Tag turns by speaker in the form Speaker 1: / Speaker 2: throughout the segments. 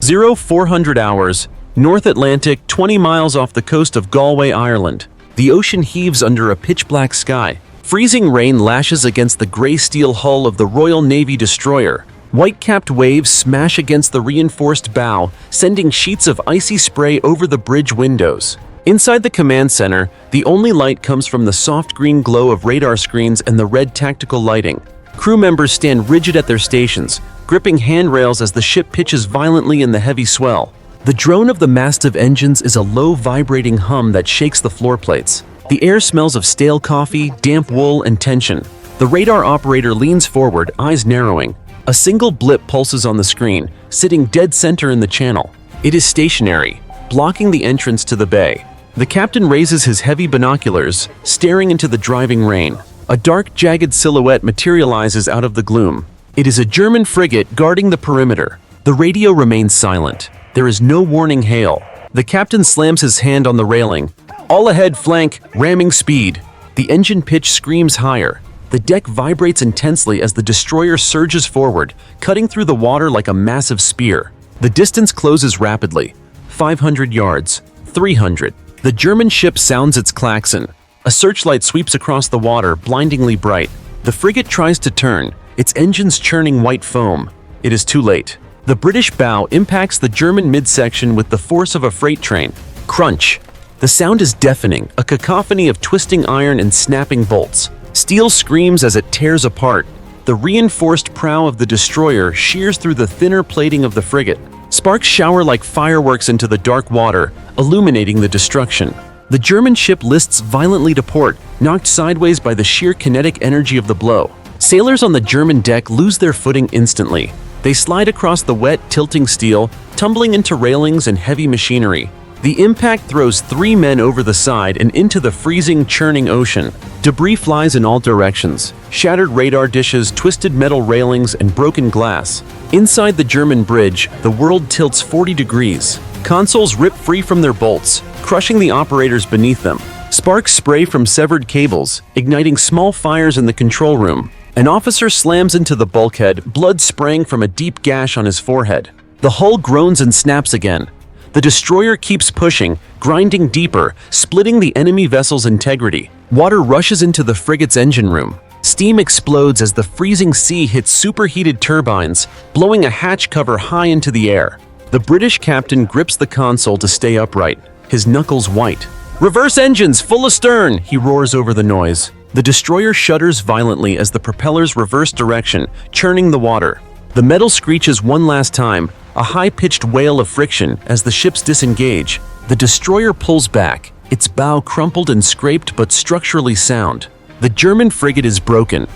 Speaker 1: 0400 hours, North Atlantic, 20 miles off the coast of Galway, Ireland. The ocean heaves under a pitch-black sky. Freezing rain lashes against the gray steel hull of the Royal Navy destroyer. White-capped waves smash against the reinforced bow, sending sheets of icy spray over the bridge windows. Inside the command center, the only light comes from the soft green glow of radar screens and the red tactical lighting. Crew members stand rigid at their stations, gripping handrails as the ship pitches violently in the heavy swell. The drone of the massive engines is a low vibrating hum that shakes the floor plates. The air smells of stale coffee, damp wool, and tension. The radar operator leans forward, eyes narrowing. A single blip pulses on the screen, sitting dead center in the channel. It is stationary, blocking the entrance to the bay. The captain raises his heavy binoculars, staring into the driving rain. A dark, jagged silhouette materializes out of the gloom. It is a German frigate guarding the perimeter. The radio remains silent. There is no warning hail. The captain slams his hand on the railing. All ahead, flank, ramming speed. The engine pitch screams higher. The deck vibrates intensely as the destroyer surges forward, cutting through the water like a massive spear. The distance closes rapidly. 500 yards. 300. The German ship sounds its klaxon. A searchlight sweeps across the water, blindingly bright. The frigate tries to turn, its engines churning white foam. It is too late. The British bow impacts the German midsection with the force of a freight train. Crunch. The sound is deafening, a cacophony of twisting iron and snapping bolts. Steel screams as it tears apart. The reinforced prow of the destroyer shears through the thinner plating of the frigate. Sparks shower like fireworks into the dark water, illuminating the destruction. The German ship lists violently to port, knocked sideways by the sheer kinetic energy of the blow. Sailors on the German deck lose their footing instantly. They slide across the wet, tilting steel, tumbling into railings and heavy machinery. The impact throws 3 men over the side and into the freezing, churning ocean. Debris flies in all directions. Shattered radar dishes, twisted metal railings, and broken glass. Inside the German bridge, the world tilts 40 degrees. Consoles rip free from their bolts, crushing the operators beneath them. Sparks spray from severed cables, igniting small fires in the control room. An officer slams into the bulkhead, blood spraying from a deep gash on his forehead. The hull groans and snaps again. The destroyer keeps pushing, grinding deeper, splitting the enemy vessel's integrity. Water rushes into the frigate's engine room. Steam explodes as the freezing sea hits superheated turbines, blowing a hatch cover high into the air. The British captain grips the console to stay upright, his knuckles white. "Reverse engines, full astern!" he roars over the noise. The destroyer shudders violently as the propellers reverse direction, churning the water. The metal screeches one last time, a high-pitched wail of friction as the ships disengage. The destroyer pulls back, its bow crumpled and scraped but structurally sound. The German frigate is broken.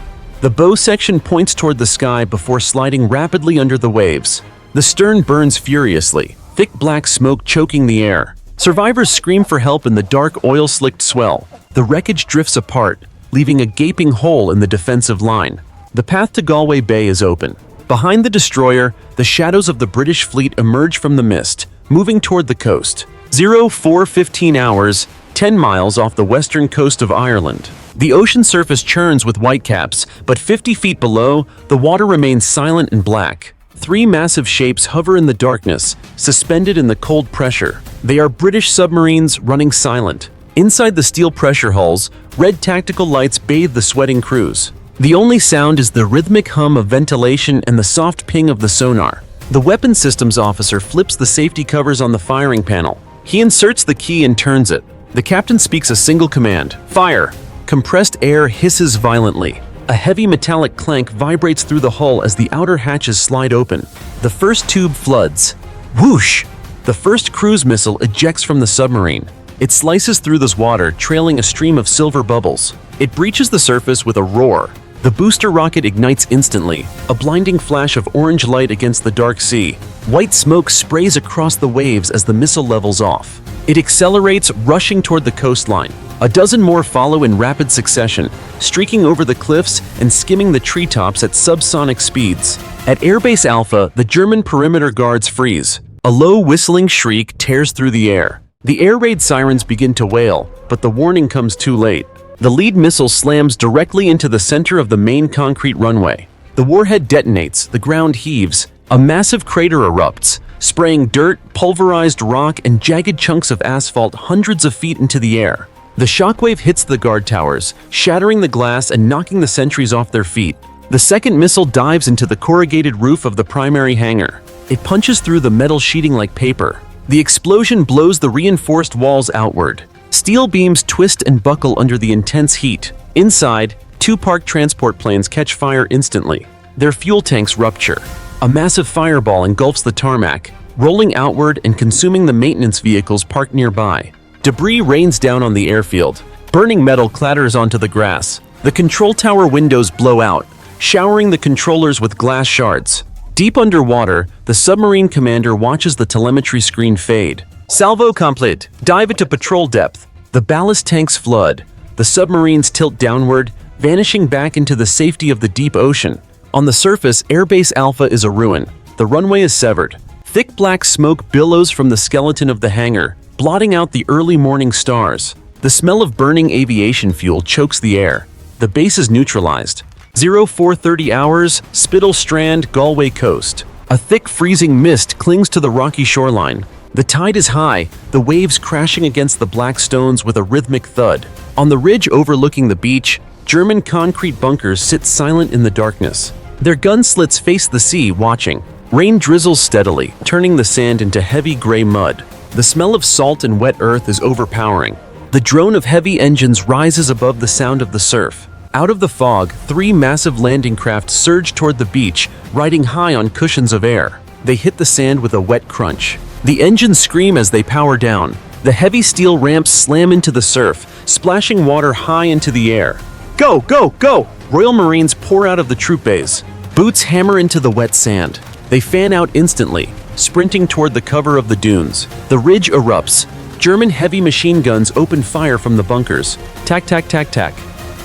Speaker 1: The bow section points toward the sky before sliding rapidly under the waves. The stern burns furiously, thick black smoke choking the air. Survivors scream for help in the dark, oil-slicked swell. The wreckage drifts apart, leaving a gaping hole in the defensive line. The path to Galway Bay is open. Behind the destroyer, the shadows of the British fleet emerge from the mist, moving toward the coast. 0415 hours, 10 miles off the western coast of Ireland. The ocean surface churns with whitecaps, but 50 feet below, the water remains silent and black. 3 massive shapes hover in the darkness, suspended in the cold pressure. They are British submarines running silent. Inside the steel pressure hulls, red tactical lights bathe the sweating crews. The only sound is the rhythmic hum of ventilation and the soft ping of the sonar. The weapons systems officer flips the safety covers on the firing panel. He inserts the key and turns it. The captain speaks a single command: fire! Compressed air hisses violently. A heavy metallic clank vibrates through the hull as the outer hatches slide open. The first tube floods. Whoosh! The first cruise missile ejects from the submarine. It slices through the water, trailing a stream of silver bubbles. It breaches the surface with a roar. The booster rocket ignites instantly, a blinding flash of orange light against the dark sea. White smoke sprays across the waves as the missile levels off. It accelerates, rushing toward the coastline. A dozen more follow in rapid succession, streaking over the cliffs and skimming the treetops at subsonic speeds. At Airbase Alpha, the German perimeter guards freeze. A low whistling shriek tears through the air. The air raid sirens begin to wail, but the warning comes too late. The lead missile slams directly into the center of the main concrete runway. The warhead detonates, the ground heaves, a massive crater erupts, spraying dirt, pulverized rock, and jagged chunks of asphalt hundreds of feet into the air. The shockwave hits the guard towers, shattering the glass and knocking the sentries off their feet. The second missile dives into the corrugated roof of the primary hangar. It punches through the metal sheeting like paper. The explosion blows the reinforced walls outward. Steel beams twist and buckle under the intense heat. Inside, 2 parked transport planes catch fire instantly. Their fuel tanks rupture. A massive fireball engulfs the tarmac, rolling outward and consuming the maintenance vehicles parked nearby. Debris rains down on the airfield. Burning metal clatters onto the grass. The control tower windows blow out, showering the controllers with glass shards. Deep underwater, the submarine commander watches the telemetry screen fade. Salvo complete. Dive into patrol depth. The ballast tanks flood. The submarines tilt downward, vanishing back into the safety of the deep ocean. On the surface, Airbase Alpha is a ruin. The runway is severed. Thick black smoke billows from the skeleton of the hangar, blotting out the early morning stars. The smell of burning aviation fuel chokes the air. The base is neutralized. 0430 hours, Spittal Strand, Galway coast. A thick freezing mist clings to the rocky shoreline. The tide is high, the waves crashing against the black stones with a rhythmic thud. On the ridge overlooking the beach, German concrete bunkers sit silent in the darkness. Their gun slits face the sea, watching. Rain drizzles steadily, turning the sand into heavy gray mud. The smell of salt and wet earth is overpowering. The drone of heavy engines rises above the sound of the surf. Out of the fog, 3 massive landing craft surge toward the beach, riding high on cushions of air. They hit the sand with a wet crunch. The engines scream as they power down. The heavy steel ramps slam into the surf, splashing water high into the air. Go, go, go! Royal Marines pour out of the troop bays. Boots hammer into the wet sand. They fan out instantly, sprinting toward the cover of the dunes. The ridge erupts. German heavy machine guns open fire from the bunkers. Tac, tac, tac, tac.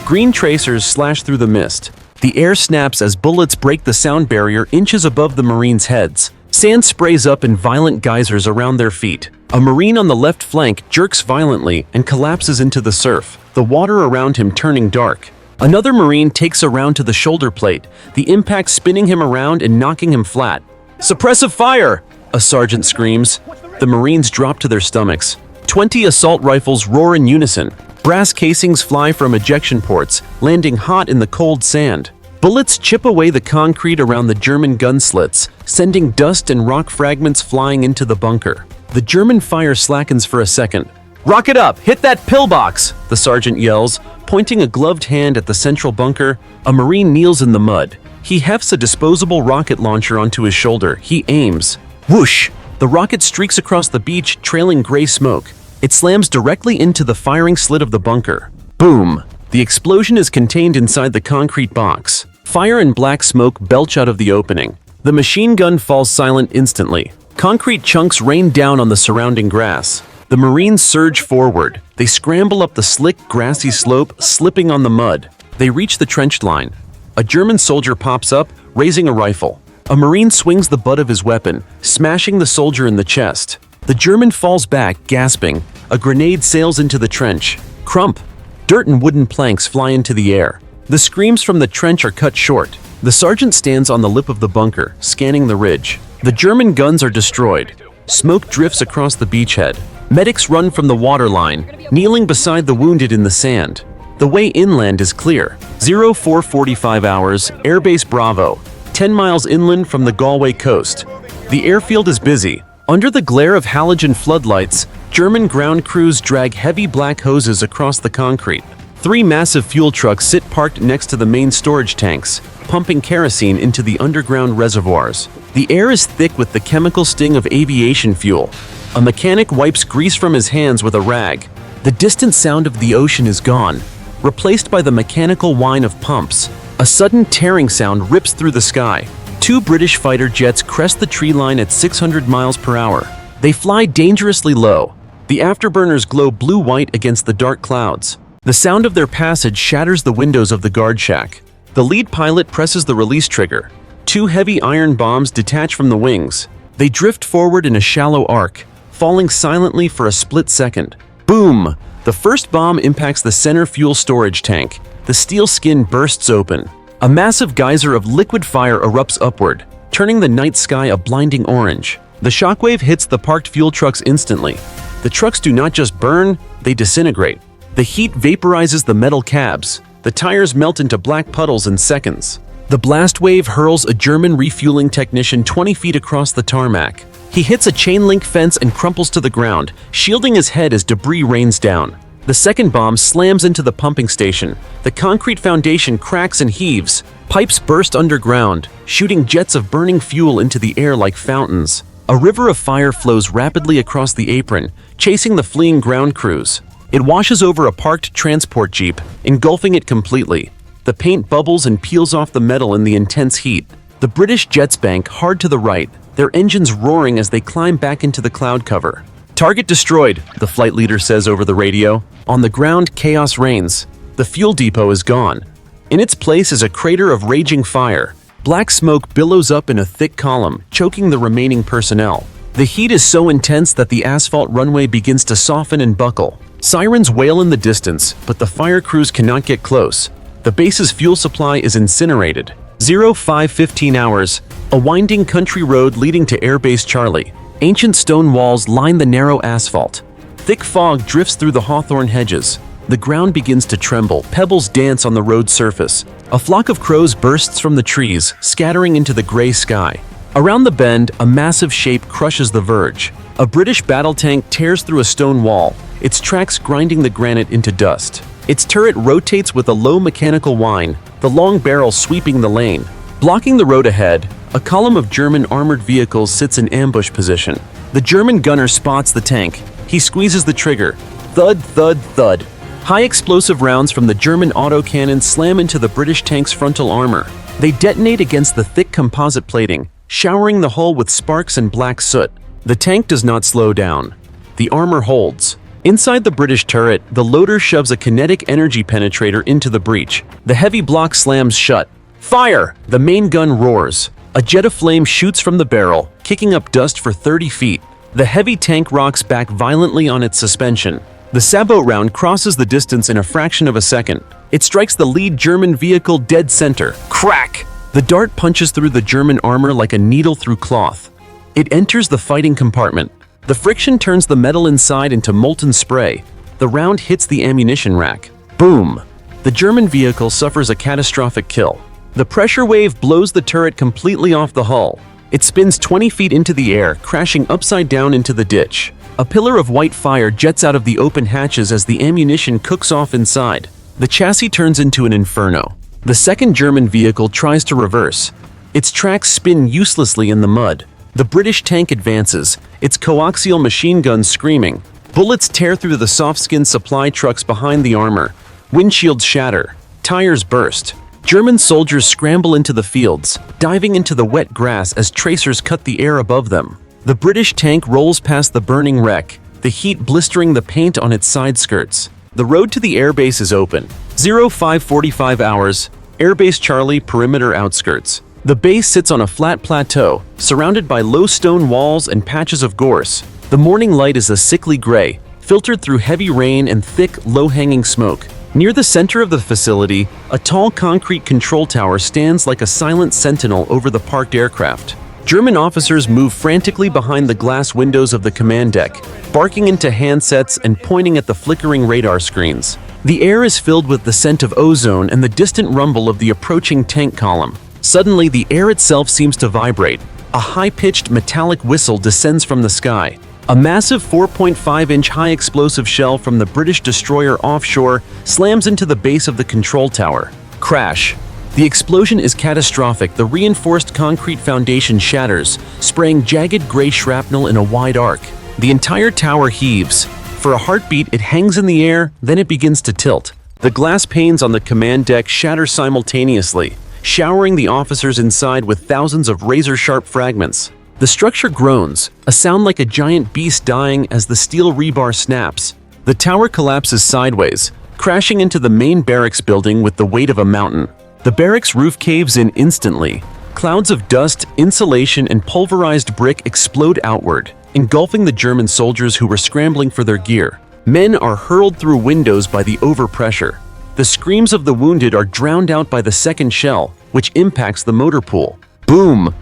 Speaker 1: Green tracers slash through the mist. The air snaps as bullets break the sound barrier inches above the Marines' heads. Sand sprays up in violent geysers around their feet. A Marine on the left flank jerks violently and collapses into the surf, the water around him turning dark. Another Marine takes a round to the shoulder plate, the impact spinning him around and knocking him flat. "Suppressive fire!" a sergeant screams. The Marines drop to their stomachs. 20 assault rifles roar in unison. Brass casings fly from ejection ports, landing hot in the cold sand. Bullets chip away the concrete around the German gun slits, sending dust and rock fragments flying into the bunker. The German fire slackens for a second. "Rocket up! Hit that pillbox!" the sergeant yells, pointing a gloved hand at the central bunker. A Marine kneels in the mud. He hefts a disposable rocket launcher onto his shoulder. He aims. Whoosh! The rocket streaks across the beach, trailing gray smoke. It slams directly into the firing slit of the bunker. Boom! The explosion is contained inside the concrete box. Fire and black smoke belch out of the opening. The machine gun falls silent instantly. Concrete chunks rain down on the surrounding grass. The Marines surge forward. They scramble up the slick, grassy slope, slipping on the mud. They reach the trench line. A German soldier pops up, raising a rifle. A Marine swings the butt of his weapon, smashing the soldier in the chest. The German falls back, gasping. A grenade sails into the trench. Crump! Dirt and wooden planks fly into the air. The screams from the trench are cut short. The sergeant stands on the lip of the bunker, scanning the ridge. The German guns are destroyed. Smoke drifts across the beachhead. Medics run from the waterline, kneeling beside the wounded in the sand. The way inland is clear. 0445 hours, Airbase Bravo, 10 miles inland from the Galway coast. The airfield is busy. Under the glare of halogen floodlights, German ground crews drag heavy black hoses across the concrete. 3 massive fuel trucks sit parked next to the main storage tanks, pumping kerosene into the underground reservoirs. The air is thick with the chemical sting of aviation fuel. A mechanic wipes grease from his hands with a rag. The distant sound of the ocean is gone, replaced by the mechanical whine of pumps. A sudden tearing sound rips through the sky. 2 British fighter jets crest the tree line at 600 miles per hour. They fly dangerously low. The afterburners glow blue-white against the dark clouds. The sound of their passage shatters the windows of the guard shack. The lead pilot presses the release trigger. 2 heavy iron bombs detach from the wings. They drift forward in a shallow arc, falling silently for a split second. Boom! The first bomb impacts the center fuel storage tank. The steel skin bursts open. A massive geyser of liquid fire erupts upward, turning the night sky a blinding orange. The shockwave hits the parked fuel trucks instantly. The trucks do not just burn, they disintegrate. The heat vaporizes the metal cabs. The tires melt into black puddles in seconds. The blast wave hurls a German refueling technician 20 feet across the tarmac. He hits a chain-link fence and crumples to the ground, shielding his head as debris rains down. The second bomb slams into the pumping station. The concrete foundation cracks and heaves. Pipes burst underground, shooting jets of burning fuel into the air like fountains. A river of fire flows rapidly across the apron, chasing the fleeing ground crews. It washes over a parked transport jeep, engulfing it completely. The paint bubbles and peels off the metal in the intense heat. The British jets bank hard to the right, their engines roaring as they climb back into the cloud cover. "Target destroyed," the flight leader says over the radio. On the ground, chaos reigns. The fuel depot is gone. In its place is a crater of raging fire. Black smoke billows up in a thick column, choking the remaining personnel. The heat is so intense that the asphalt runway begins to soften and buckle. Sirens wail in the distance, but the fire crews cannot get close. The base's fuel supply is incinerated. 05:15 hours, a winding country road leading to Airbase Charlie. Ancient stone walls line the narrow asphalt. Thick fog drifts through the hawthorn hedges. The ground begins to tremble, pebbles dance on the road surface. A flock of crows bursts from the trees, scattering into the gray sky. Around the bend, a massive shape crushes the verge. A British battle tank tears through a stone wall, its tracks grinding the granite into dust. Its turret rotates with a low mechanical whine, the long barrel sweeping the lane. Blocking the road ahead, a column of German armored vehicles sits in ambush position. The German gunner spots the tank. He squeezes the trigger. Thud, thud, thud. High explosive rounds from the German autocannon slam into the British tank's frontal armor. They detonate against the thick composite plating, showering the hull with sparks and black soot. The tank does not slow down. The armor holds. Inside the British turret, the loader shoves a kinetic energy penetrator into the breach. The heavy block slams shut. Fire! The main gun roars. A jet of flame shoots from the barrel, kicking up dust for 30 feet. The heavy tank rocks back violently on its suspension. The sabot round crosses the distance in a fraction of a second. It strikes the lead German vehicle dead center. Crack! The dart punches through the German armor like a needle through cloth. It enters the fighting compartment. The friction turns the metal inside into molten spray. The round hits the ammunition rack. Boom! The German vehicle suffers a catastrophic kill. The pressure wave blows the turret completely off the hull. It spins 20 feet into the air, crashing upside down into the ditch. A pillar of white fire jets out of the open hatches as the ammunition cooks off inside. The chassis turns into an inferno. The second German vehicle tries to reverse. Its tracks spin uselessly in the mud. The British tank advances, its coaxial machine guns screaming. Bullets tear through the soft-skinned supply trucks behind the armor. Windshields shatter. Tires burst. German soldiers scramble into the fields, diving into the wet grass as tracers cut the air above them. The British tank rolls past the burning wreck, the heat blistering the paint on its side skirts. The road to the airbase is open. 05:45 hours, Airbase Charlie perimeter outskirts. The base sits on a flat plateau, surrounded by low stone walls and patches of gorse. The morning light is a sickly gray, filtered through heavy rain and thick, low-hanging smoke. Near the center of the facility, a tall concrete control tower stands like a silent sentinel over the parked aircraft. German officers move frantically behind the glass windows of the command deck, barking into handsets and pointing at the flickering radar screens. The air is filled with the scent of ozone and the distant rumble of the approaching tank column. Suddenly, the air itself seems to vibrate. A high-pitched metallic whistle descends from the sky. A massive 4.5-inch high-explosive shell from the British destroyer offshore slams into the base of the control tower. Crash. The explosion is catastrophic. The reinforced concrete foundation shatters, spraying jagged gray shrapnel in a wide arc. The entire tower heaves. For a heartbeat, it hangs in the air, then it begins to tilt. The glass panes on the command deck shatter simultaneously, showering the officers inside with thousands of razor-sharp fragments. The structure groans, a sound like a giant beast dying as the steel rebar snaps. The tower collapses sideways, crashing into the main barracks building with the weight of a mountain. The barracks roof caves in instantly. Clouds of dust, insulation, and pulverized brick explode outward, engulfing the German soldiers who were scrambling for their gear. Men are hurled through windows by the overpressure. The screams of the wounded are drowned out by the second shell, which impacts the motor pool. Boom!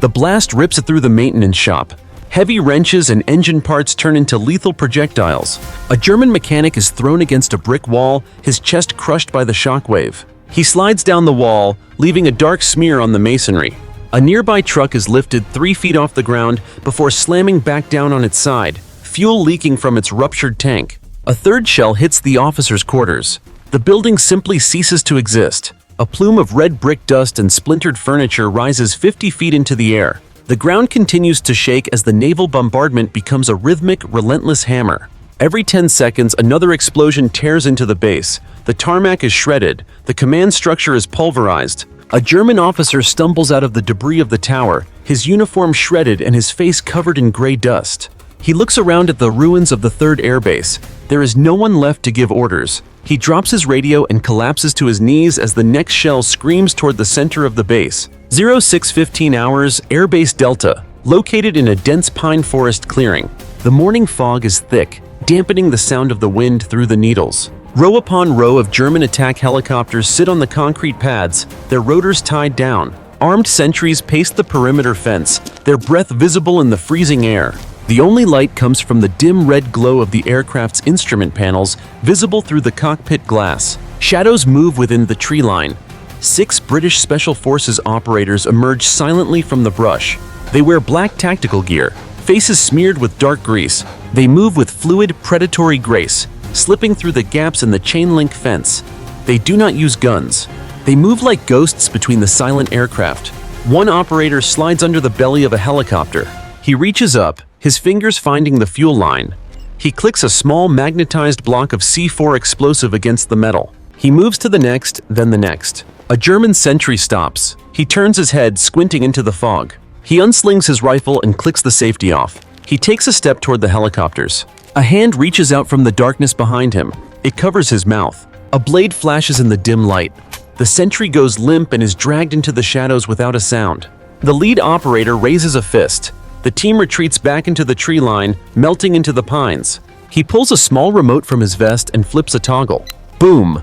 Speaker 1: The blast rips it through the maintenance shop. Heavy wrenches and engine parts turn into lethal projectiles. A German mechanic is thrown against a brick wall, his chest crushed by the shockwave. He slides down the wall, leaving a dark smear on the masonry. A nearby truck is lifted 3 feet off the ground before slamming back down on its side, fuel leaking from its ruptured tank. A third shell hits the officers' quarters. The building simply ceases to exist. A plume of red brick dust and splintered furniture rises 50 feet into the air. The ground continues to shake as the naval bombardment becomes a rhythmic, relentless hammer. Every 10 seconds, another explosion tears into the base. The tarmac is shredded. The command structure is pulverized. A German officer stumbles out of the debris of the tower, his uniform shredded and his face covered in gray dust. He looks around at the ruins of the 3rd airbase. There is no one left to give orders. He drops his radio and collapses to his knees as the next shell screams toward the center of the base. 0615 hours, Airbase Delta, located in a dense pine forest clearing. The morning fog is thick, dampening the sound of the wind through the needles. Row upon row of German attack helicopters sit on the concrete pads, their rotors tied down. Armed sentries pace the perimeter fence, their breath visible in the freezing air. The only light comes from the dim red glow of the aircraft's instrument panels, visible through the cockpit glass. Shadows move within the tree line. 6 British Special Forces operators emerge silently from the brush. They wear black tactical gear, faces smeared with dark grease. They move with fluid, predatory grace, slipping through the gaps in the chain-link fence. They do not use guns. They move like ghosts between the silent aircraft. One operator slides under the belly of a helicopter. He reaches up, his fingers finding the fuel line. He clicks a small magnetized block of C4 explosive against the metal. He moves to the next, then the next. A German sentry stops. He turns his head, squinting into the fog. He unslings his rifle and clicks the safety off. He takes a step toward the helicopters. A hand reaches out from the darkness behind him. It covers his mouth. A blade flashes in the dim light. The sentry goes limp and is dragged into the shadows without a sound. The lead operator raises a fist. The team retreats back into the tree line, melting into the pines. He pulls a small remote from his vest and flips a toggle. Boom!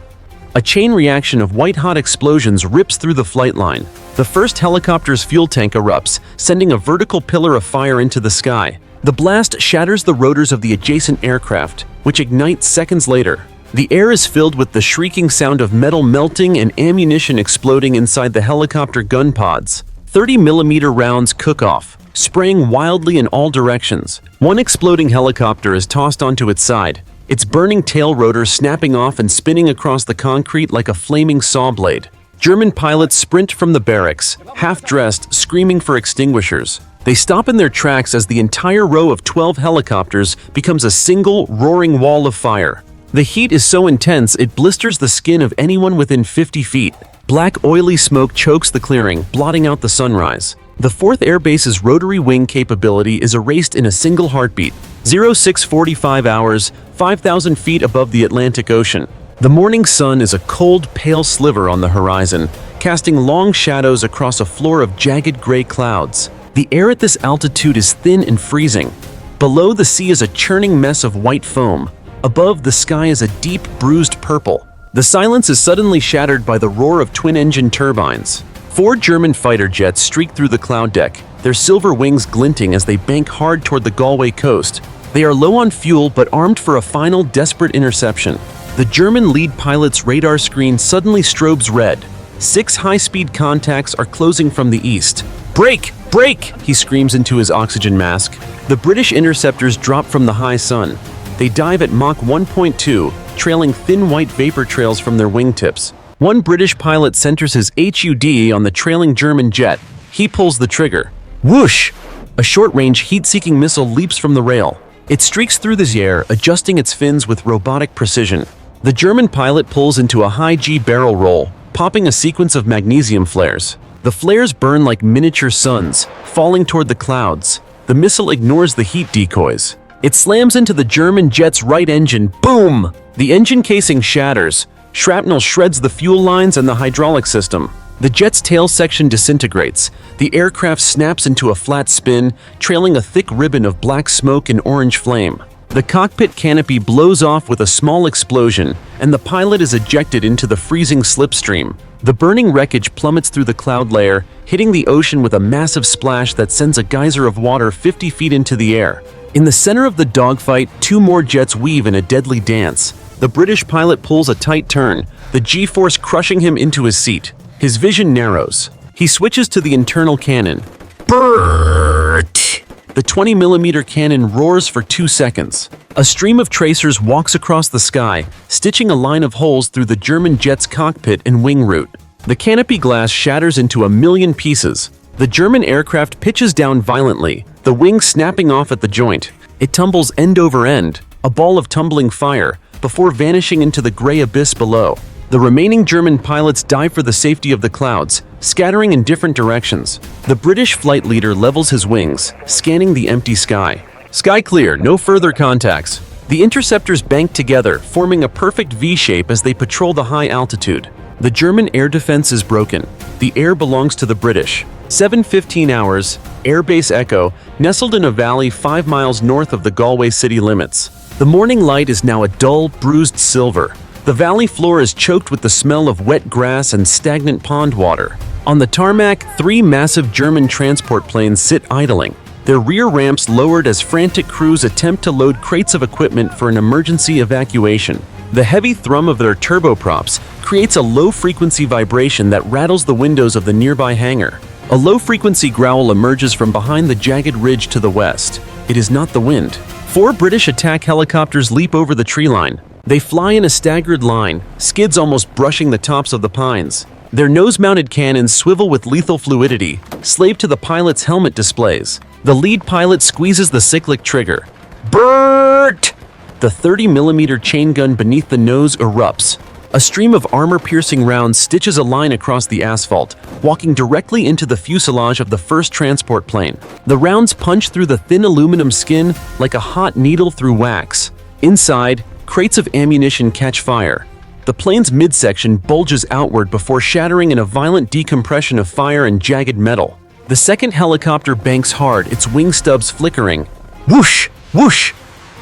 Speaker 1: A chain reaction of white-hot explosions rips through the flight line. The first helicopter's fuel tank erupts, sending a vertical pillar of fire into the sky. The blast shatters the rotors of the adjacent aircraft, which ignites seconds later. The air is filled with the shrieking sound of metal melting and ammunition exploding inside the helicopter gun pods. 30mm rounds cook off, spraying wildly in all directions. One exploding helicopter is tossed onto its side, its burning tail rotor snapping off and spinning across the concrete like a flaming saw blade. German pilots sprint from the barracks, half-dressed, screaming for extinguishers. They stop in their tracks as the entire row of 12 helicopters becomes a single, roaring wall of fire. The heat is so intense it blisters the skin of anyone within 50 feet. Black, oily smoke chokes the clearing, blotting out the sunrise. The 4th Airbase's rotary wing capability is erased in a single heartbeat. 0645 hours, 5,000 feet above the Atlantic Ocean. The morning sun is a cold, pale sliver on the horizon, casting long shadows across a floor of jagged gray clouds. The air at this altitude is thin and freezing. Below, the sea is a churning mess of white foam. Above, the sky is a deep, bruised purple. The silence is suddenly shattered by the roar of twin-engine turbines. 4 German fighter jets streak through the cloud deck, their silver wings glinting as they bank hard toward the Galway coast. They are low on fuel but armed for a final, desperate interception. The German lead pilot's radar screen suddenly strobes red. 6 high-speed contacts are closing from the east. "Brake! Brake!" he screams into his oxygen mask. The British interceptors drop from the high sun. They dive at Mach 1.2, trailing thin white vapor trails from their wingtips. One British pilot centers his HUD on the trailing German jet. He pulls the trigger. Whoosh! A short-range heat-seeking missile leaps from the rail. It streaks through the air, adjusting its fins with robotic precision. The German pilot pulls into a high-G barrel roll, popping a sequence of magnesium flares. The flares burn like miniature suns, falling toward the clouds. The missile ignores the heat decoys. It slams into the German jet's right engine. Boom! The engine casing shatters. Shrapnel shreds the fuel lines and the hydraulic system. The jet's tail section disintegrates. The aircraft snaps into a flat spin, trailing a thick ribbon of black smoke and orange flame. The cockpit canopy blows off with a small explosion, and the pilot is ejected into the freezing slipstream. The burning wreckage plummets through the cloud layer, hitting the ocean with a massive splash that sends a geyser of water 50 feet into the air. In the center of the dogfight, two more jets weave in a deadly dance. The British pilot pulls a tight turn, the G-force crushing him into his seat. His vision narrows. He switches to the internal cannon. Burt! The 20mm cannon roars for 2 seconds. A stream of tracers walks across the sky, stitching a line of holes through the German jet's cockpit and wing root. The canopy glass shatters into a million pieces. The German aircraft pitches down violently, the wing snapping off at the joint. It tumbles end over end, a ball of tumbling fire, before vanishing into the gray abyss below. The remaining German pilots dive for the safety of the clouds, scattering in different directions. The British flight leader levels his wings, scanning the empty sky. Sky clear, no further contacts. The interceptors bank together, forming a perfect V-shape as they patrol the high altitude. The German air defense is broken. The air belongs to the British. 7:15 hours, Airbase Echo, nestled in a valley 5 miles north of the Galway city limits. The morning light is now a dull, bruised silver. The valley floor is choked with the smell of wet grass and stagnant pond water. On the tarmac, 3 massive German transport planes sit idling, their rear ramps lowered as frantic crews attempt to load crates of equipment for an emergency evacuation. The heavy thrum of their turboprops creates a low-frequency vibration that rattles the windows of the nearby hangar. A low-frequency growl emerges from behind the jagged ridge to the west. It is not the wind. 4 British attack helicopters leap over the tree line. They fly in a staggered line, skids almost brushing the tops of the pines. Their nose-mounted cannons swivel with lethal fluidity, slave to the pilot's helmet displays. The lead pilot squeezes the cyclic trigger. Burt! The 30mm chain gun beneath the nose erupts. A stream of armor-piercing rounds stitches a line across the asphalt, walking directly into the fuselage of the first transport plane. The rounds punch through the thin aluminum skin like a hot needle through wax. Inside, crates of ammunition catch fire. The plane's midsection bulges outward before shattering in a violent decompression of fire and jagged metal. The second helicopter banks hard, its wing stubs flickering. Whoosh! Whoosh!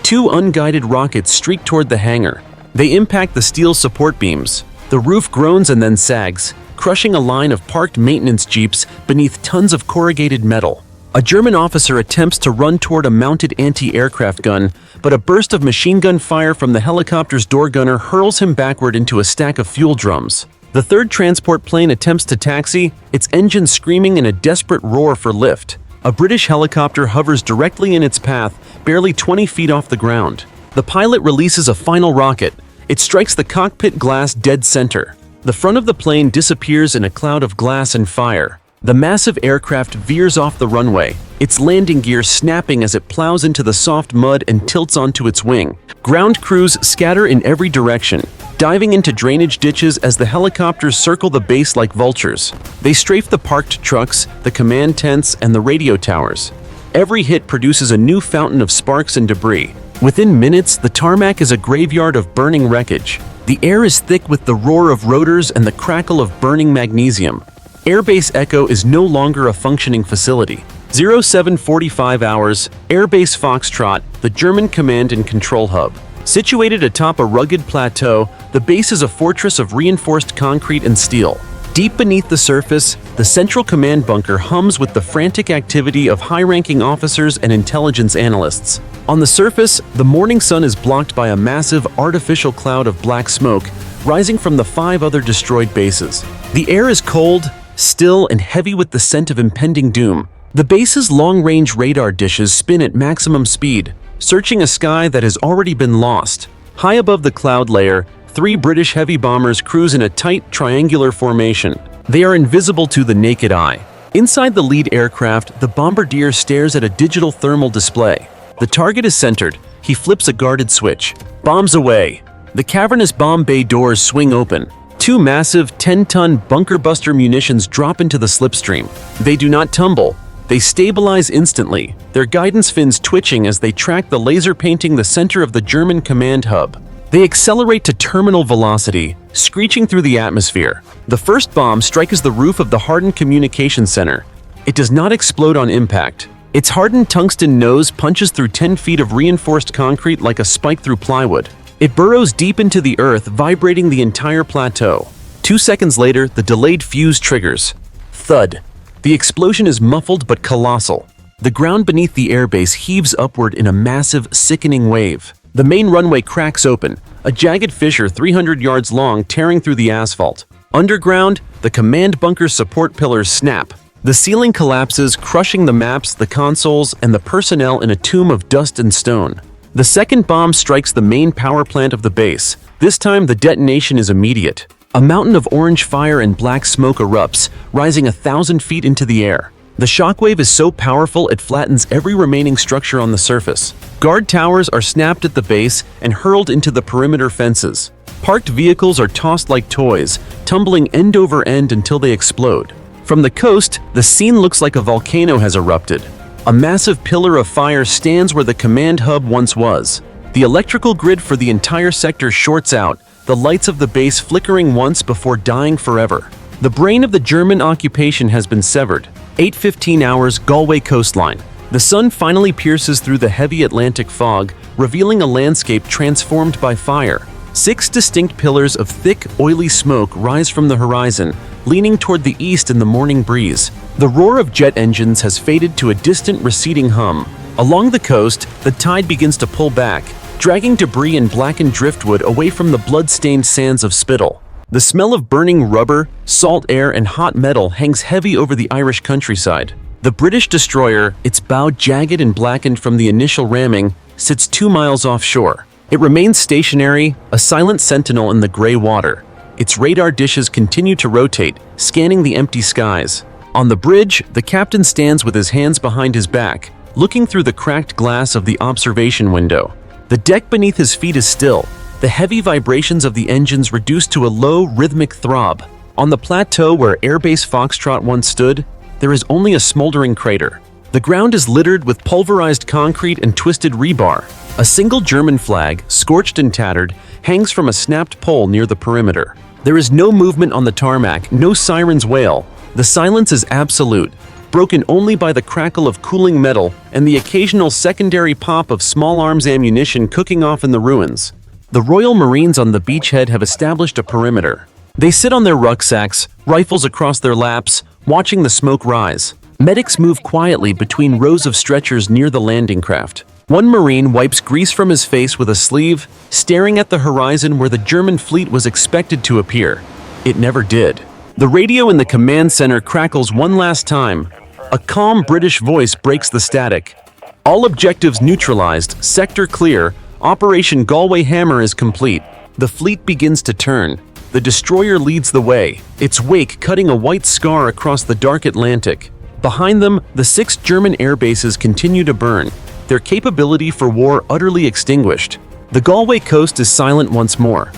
Speaker 1: 2 unguided rockets streak toward the hangar. They impact the steel support beams. The roof groans and then sags, crushing a line of parked maintenance jeeps beneath tons of corrugated metal. A German officer attempts to run toward a mounted anti-aircraft gun, but a burst of machine gun fire from the helicopter's door gunner hurls him backward into a stack of fuel drums. The third transport plane attempts to taxi, its engine screaming in a desperate roar for lift. A British helicopter hovers directly in its path, barely 20 feet off the ground. The pilot releases a final rocket. It strikes the cockpit glass dead center. The front of the plane disappears in a cloud of glass and fire. The massive aircraft veers off the runway, its landing gear snapping as it plows into the soft mud and tilts onto its wing. Ground crews scatter in every direction, diving into drainage ditches as the helicopters circle the base like vultures. They strafe the parked trucks, the command tents, and the radio towers. Every hit produces a new fountain of sparks and debris. Within minutes, the tarmac is a graveyard of burning wreckage. The air is thick with the roar of rotors and the crackle of burning magnesium. Airbase Echo is no longer a functioning facility. 0745 hours, Airbase Foxtrot, the German command and control hub. Situated atop a rugged plateau, the base is a fortress of reinforced concrete and steel. Deep beneath the surface, the central command bunker hums with the frantic activity of high-ranking officers and intelligence analysts. On the surface, the morning sun is blocked by a massive artificial cloud of black smoke rising from the 5 other destroyed bases. The air is cold, still, and heavy with the scent of impending doom. The base's long-range radar dishes spin at maximum speed, searching a sky that has already been lost. High above the cloud layer, 3 British heavy bombers cruise in a tight, triangular formation. They are invisible to the naked eye. Inside the lead aircraft, the bombardier stares at a digital thermal display. The target is centered. He flips a guarded switch. Bombs away. The cavernous bomb bay doors swing open. 2 massive 10-ton bunker buster munitions drop into the slipstream. They do not tumble. They stabilize instantly, their guidance fins twitching as they track the laser painting the center of the German command hub. They accelerate to terminal velocity, screeching through the atmosphere. The first bomb strikes the roof of the hardened communications center. It does not explode on impact. Its hardened tungsten nose punches through 10 feet of reinforced concrete like a spike through plywood. It burrows deep into the earth, vibrating the entire plateau. 2 seconds later, the delayed fuse triggers. Thud. The explosion is muffled but colossal. The ground beneath the airbase heaves upward in a massive, sickening wave. The main runway cracks open, a jagged fissure 300 yards long tearing through the asphalt. Underground, the command bunker's support pillars snap. The ceiling collapses, crushing the maps, the consoles, and the personnel in a tomb of dust and stone. The second bomb strikes the main power plant of the base. This time, the detonation is immediate. A mountain of orange fire and black smoke erupts, rising 1,000 feet into the air. The shockwave is so powerful it flattens every remaining structure on the surface. Guard towers are snapped at the base and hurled into the perimeter fences. Parked vehicles are tossed like toys, tumbling end over end until they explode. From the coast, the scene looks like a volcano has erupted. A massive pillar of fire stands where the command hub once was. The electrical grid for the entire sector shorts out, the lights of the base flickering once before dying forever. The brain of the German occupation has been severed. 8:15 hours, Galway coastline. The sun finally pierces through the heavy Atlantic fog, revealing a landscape transformed by fire. 6 distinct pillars of thick, oily smoke rise from the horizon, leaning toward the east in the morning breeze. The roar of jet engines has faded to a distant, receding hum. Along the coast, the tide begins to pull back, dragging debris and blackened driftwood away from the blood-stained sands of Spittal. The smell of burning rubber, salt air, and hot metal hangs heavy over the Irish countryside. The British destroyer, its bow jagged and blackened from the initial ramming, sits 2 miles offshore. It remains stationary, a silent sentinel in the gray water. Its radar dishes continue to rotate, scanning the empty skies. On the bridge, the captain stands with his hands behind his back, looking through the cracked glass of the observation window. The deck beneath his feet is still, the heavy vibrations of the engines reduced to a low, rhythmic throb. On the plateau where Airbase Foxtrot once stood, there is only a smoldering crater. The ground is littered with pulverized concrete and twisted rebar. A single German flag, scorched and tattered, hangs from a snapped pole near the perimeter. There is no movement on the tarmac, no sirens wail. The silence is absolute, broken only by the crackle of cooling metal and the occasional secondary pop of small arms ammunition cooking off in the ruins. The Royal Marines on the beachhead have established a perimeter. They sit on their rucksacks, rifles across their laps, watching the smoke rise. Medics move quietly between rows of stretchers near the landing craft. One Marine wipes grease from his face with a sleeve, staring at the horizon where the German fleet was expected to appear. It never did. The radio in the command center crackles one last time. A calm British voice breaks the static. All objectives neutralized, sector clear, Operation Galway Hammer is complete. The fleet begins to turn. The destroyer leads the way, its wake cutting a white scar across the dark Atlantic. Behind them, the 6 German air bases continue to burn, their capability for war utterly extinguished. The Galway coast is silent once more.